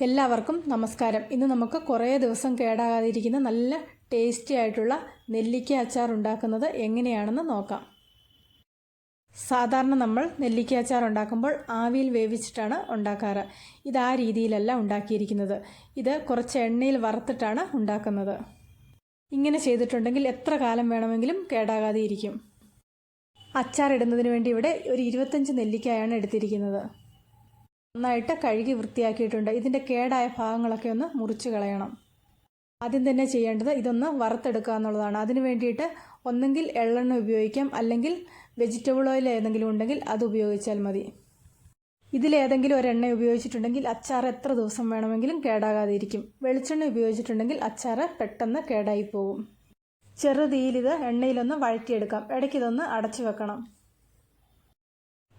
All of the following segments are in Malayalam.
എല്ലാവർക്കും നമസ്കാരം. ഇന്ന് നമുക്ക് കുറേ ദിവസം കേടാകാതിരിക്കുന്ന നല്ല ടേസ്റ്റി ആയിട്ടുള്ള നെല്ലിക്ക അച്ചാർ ഉണ്ടാക്കുന്നത് എങ്ങനെയാണെന്ന് നോക്കാം. സാധാരണ നമ്മൾ നെല്ലിക്ക അച്ചാർ ഉണ്ടാക്കുമ്പോൾ ആവിയിൽ വേവിച്ചിട്ടാണ് ഉണ്ടാക്കാറ്. ഇത് ആ രീതിയിലല്ല ഉണ്ടാക്കിയിരിക്കുന്നത്. ഇത് കുറച്ച് എണ്ണയിൽ വറുത്തിട്ടാണ് ഉണ്ടാക്കുന്നത്. ഇങ്ങനെ ചെയ്തിട്ടുണ്ടെങ്കിൽ എത്ര കാലം വേണമെങ്കിലും കേടാകാതെ ഇരിക്കും. അച്ചാർ ഇടുന്നതിന് വേണ്ടി ഇവിടെ ഒരു 25 നെല്ലിക്കയാണ് എടുത്തിരിക്കുന്നത്. നന്നായിട്ട് കഴുകി വൃത്തിയാക്കിയിട്ടുണ്ട്. ഇതിൻ്റെ കേടായ ഭാഗങ്ങളൊക്കെ ഒന്ന് മുറിച്ച് കളയണം. ആദ്യം തന്നെ ചെയ്യേണ്ടത് ഇതൊന്ന് വറുത്തെടുക്കുക എന്നുള്ളതാണ്. അതിന് വേണ്ടിയിട്ട് ഒന്നെങ്കിൽ എള്ളെണ്ണ ഉപയോഗിക്കാം, അല്ലെങ്കിൽ വെജിറ്റബിൾ ഓയിൽ ഏതെങ്കിലും ഉണ്ടെങ്കിൽ അത് ഉപയോഗിച്ചാൽ മതി. ഇതിലേതെങ്കിലും ഒരു എണ്ണ ഉപയോഗിച്ചിട്ടുണ്ടെങ്കിൽ അച്ചാർ എത്ര ദിവസം വേണമെങ്കിലും കേടാകാതെ ഇരിക്കും. വെളിച്ചെണ്ണ ഉപയോഗിച്ചിട്ടുണ്ടെങ്കിൽ അച്ചാർ പെട്ടെന്ന് കേടായി പോകും. ചെറുതീയിൽ ഇത് എണ്ണയിലൊന്ന് വഴറ്റിയെടുക്കാം. ഇടയ്ക്ക് ഇതൊന്ന് അടച്ചു വെക്കണം.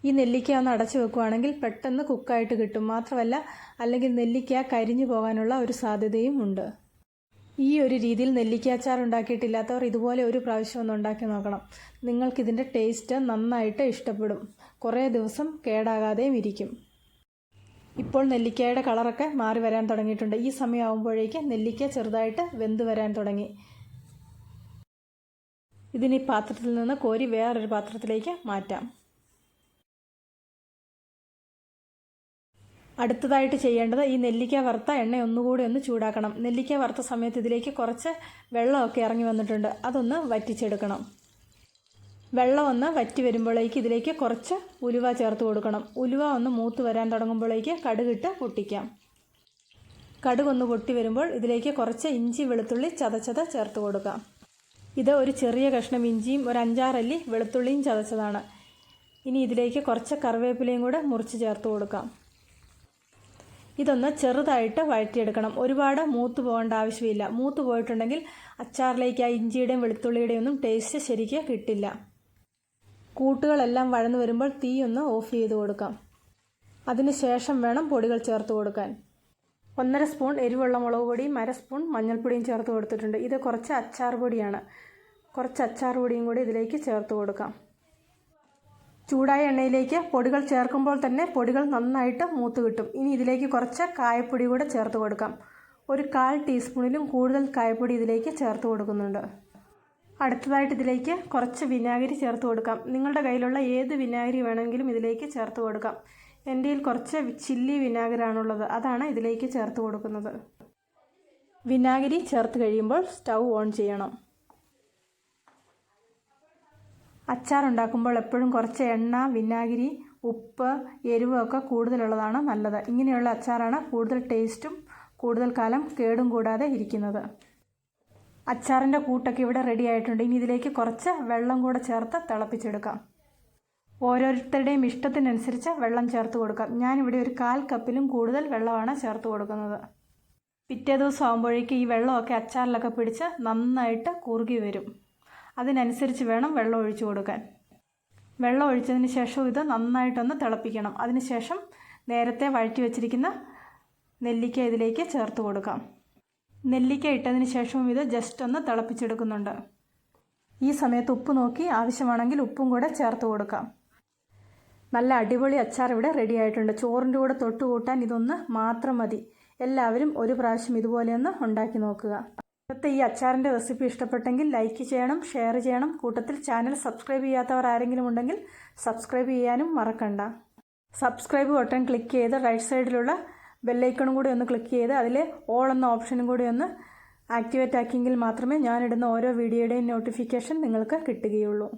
ഈ നെല്ലിക്ക ഒന്ന് അടച്ചു വെക്കുകയാണെങ്കിൽ പെട്ടെന്ന് കുക്കായിട്ട് കിട്ടും. മാത്രമല്ല, അല്ലെങ്കിൽ നെല്ലിക്ക കരിഞ്ഞു പോകാനുള്ള ഒരു സാധ്യതയും ഉണ്ട്. ഈ ഒരു രീതിയിൽ നെല്ലിക്ക അച്ചാർ ഉണ്ടാക്കിയിട്ടില്ലാത്തവർ ഇതുപോലെ ഒരു പ്രാവശ്യം ഒന്ന് ഉണ്ടാക്കി നോക്കണം. നിങ്ങൾക്കിതിൻ്റെ ടേസ്റ്റ് നന്നായിട്ട് ഇഷ്ടപ്പെടും. കുറേ ദിവസം കേടാകാതെയും ഇരിക്കും. ഇപ്പോൾ നെല്ലിക്കയുടെ കളറൊക്കെ മാറി വരാൻ തുടങ്ങിയിട്ടുണ്ട്. ഈ സമയമാകുമ്പോഴേക്ക് നെല്ലിക്ക ചെറുതായിട്ട് വെന്ത് വരാൻ തുടങ്ങി. ഇതിന് ഈ പാത്രത്തിൽ നിന്ന് കോരി വേറൊരു പാത്രത്തിലേക്ക് മാറ്റാം. അടുത്തതായിട്ട് ചെയ്യേണ്ടത് ഈ നെല്ലിക്ക വറുത്ത എണ്ണ ഒന്നുകൂടി ഒന്ന് ചൂടാക്കണം. നെല്ലിക്ക വറുത്ത സമയത്ത് ഇതിലേക്ക് കുറച്ച് വെള്ളമൊക്കെ ഇറങ്ങി വന്നിട്ടുണ്ട്. അതൊന്ന് വറ്റിച്ചെടുക്കണം. വെള്ളം ഒന്ന് വറ്റി വരുമ്പോഴേക്ക് ഇതിലേക്ക് കുറച്ച് ഉലുവ ചേർത്ത് കൊടുക്കണം. ഉലുവ ഒന്ന് മൂത്ത് വരാൻ തുടങ്ങുമ്പോഴേക്ക് കടുകിട്ട് പൊട്ടിക്കാം. കടുകൊന്ന് പൊട്ടി വരുമ്പോൾ ഇതിലേക്ക് കുറച്ച് ഇഞ്ചി വെളുത്തുള്ളി ചതച്ചത് ചേർത്ത് കൊടുക്കാം. ഇത് ഒരു ചെറിയ കഷ്ണം ഇഞ്ചിയും ഒരു 5-6 അല്ലി വെളുത്തുള്ളിയും ചതച്ചതാണ്. ഇനി ഇതിലേക്ക് കുറച്ച് കറിവേപ്പിലയും കൂടെ മുറിച്ച് ചേർത്ത് കൊടുക്കാം. ഇതൊന്ന് ചെറുതായിട്ട് വഴറ്റിയെടുക്കണം. ഒരുപാട് മൂത്ത് പോകേണ്ട ആവശ്യമില്ല. മൂത്ത് പോയിട്ടുണ്ടെങ്കിൽ അച്ചാറിലേക്ക് ആ ഇഞ്ചിയുടെയും വെളുത്തുള്ളിയുടെയും ഒന്നും ടേസ്റ്റ് ശരിക്ക് കിട്ടില്ല. കൂട്ടുകളെല്ലാം വഴന്നു വരുമ്പോൾ തീ ഒന്ന് ഓഫ് ചെയ്ത് കൊടുക്കാം. അതിന് ശേഷം വേണം പൊടികൾ ചേർത്ത് കൊടുക്കാൻ. 1.5 സ്പൂൺ എരിവുള്ള മുളക് പൊടിയും 1/2 സ്പൂൺ മഞ്ഞൾപ്പൊടിയും ചേർത്ത് കൊടുത്തിട്ടുണ്ട്. ഇത് കുറച്ച് അച്ചാർ പൊടിയാണ്. കുറച്ച് അച്ചാർ പൊടിയും കൂടി ഇതിലേക്ക് ചേർത്ത് കൊടുക്കാം. ചൂടായ എണ്ണയിലേക്ക് പൊടികൾ ചേർക്കുമ്പോൾ തന്നെ പൊടികൾ നന്നായിട്ട് മൂത്ത് കിട്ടും. ഇനി ഇതിലേക്ക് കുറച്ച് കായപ്പൊടി കൂടെ ചേർത്ത് കൊടുക്കാം. ഒരു 1/4 ടീസ്പൂണിലും കൂടുതൽ കായപ്പൊടി ഇതിലേക്ക് ചേർത്ത് കൊടുക്കുന്നുണ്ട്. അടുത്തതായിട്ട് ഇതിലേക്ക് കുറച്ച് വിനാഗിരി ചേർത്ത് കൊടുക്കാം. നിങ്ങളുടെ കയ്യിലുള്ള ഏത് വിനാഗിരി വേണമെങ്കിലും ഇതിലേക്ക് ചേർത്ത് കൊടുക്കാം. എൻ്റെ കയ്യിൽ കുറച്ച് ചില്ലി വിനാഗിരിയാണുള്ളത്. അതാണ് ഇതിലേക്ക് ചേർത്ത് കൊടുക്കുന്നത്. വിനാഗിരി ചേർത്ത് കഴിയുമ്പോൾ സ്റ്റൗ ഓൺ ചെയ്യണം. അച്ചാർ ഉണ്ടാക്കുമ്പോൾ എപ്പോഴും കുറച്ച് എണ്ണ, വിനാഗിരി, ഉപ്പ്, എരിവൊക്കെ കൂടുതലുള്ളതാണ് നല്ലത്. ഇങ്ങനെയുള്ള അച്ചാറാണ് കൂടുതൽ ടേസ്റ്റും കൂടുതൽ കാലം കേടും കൂടാതെ ഇരിക്കുന്നത്. അച്ചാറിൻ്റെ കൂട്ടൊക്കെ ഇവിടെ റെഡി ആയിട്ടുണ്ട്. ഇനി ഇതിലേക്ക് കുറച്ച് വെള്ളം കൂടെ ചേർത്ത് തിളപ്പിച്ചെടുക്കാം. ഓരോരുത്തരുടെയും ഇഷ്ടത്തിനനുസരിച്ച് വെള്ളം ചേർത്ത് കൊടുക്കാം. ഞാനിവിടെ ഒരു 1/4 കപ്പിലും കൂടുതൽ വെള്ളമാണ് ചേർത്ത് കൊടുക്കുന്നത്. പിറ്റേ ദിവസം ആകുമ്പോഴേക്കും ഈ വെള്ളമൊക്കെ അച്ചാറിലൊക്കെ പിടിച്ച് നന്നായിട്ട് കുറുകി വരും. അതിനനുസരിച്ച് വേണം വെള്ളം ഒഴിച്ചു കൊടുക്കാൻ. വെള്ളം ഒഴിച്ചതിന് ശേഷം ഇത് നന്നായിട്ടൊന്ന് തിളപ്പിക്കണം. അതിനുശേഷം നേരത്തെ വഴറ്റി വെച്ചിരിക്കുന്ന നെല്ലിക്ക ഇതിലേക്ക് ചേർത്ത് കൊടുക്കാം. നെല്ലിക്ക ഇട്ടതിന് ശേഷവും ഇത് ജസ്റ്റ് ഒന്ന് തിളപ്പിച്ചെടുക്കുന്നുണ്ട്. ഈ സമയത്ത് ഉപ്പ് നോക്കി ആവശ്യമാണെങ്കിൽ ഉപ്പും കൂടെ ചേർത്ത് കൊടുക്കാം. നല്ല അടിപൊളി അച്ചാർ ഇവിടെ റെഡി ആയിട്ടുണ്ട്. ചോറിൻ്റെ കൂടെ തൊട്ട് കൂട്ടാൻ ഇതൊന്ന് മാത്രം മതി. എല്ലാവരും ഒരു പ്രാവശ്യം ഇതുപോലെയൊന്ന് ഉണ്ടാക്കി നോക്കുക. ഇന്നത്തെ ഈ അച്ചാറിൻ്റെ റെസിപ്പി ഇഷ്ടപ്പെട്ടെങ്കിൽ ലൈക്ക് ചെയ്യണം, ഷെയർ ചെയ്യണം. കൂട്ടത്തിൽ ചാനൽ സബ്സ്ക്രൈബ് ചെയ്യാത്തവർ ആരെങ്കിലും ഉണ്ടെങ്കിൽ സബ്സ്ക്രൈബ് ചെയ്യാനും മറക്കണ്ട. സബ്സ്ക്രൈബ് ബട്ടൺ ക്ലിക്ക് ചെയ്ത് റൈറ്റ് സൈഡിലുള്ള ബെല്ലൈക്കണും കൂടി ഒന്ന് ക്ലിക്ക് ചെയ്ത് അതിൽ ഓൾ എന്ന ഓപ്ഷനും കൂടി ഒന്ന് ആക്ടിവേറ്റ് ആക്കിയെങ്കിൽ മാത്രമേ ഞാനിടുന്ന ഓരോ വീഡിയോയുടെയും നോട്ടിഫിക്കേഷൻ നിങ്ങൾക്ക് കിട്ടുകയുള്ളൂ.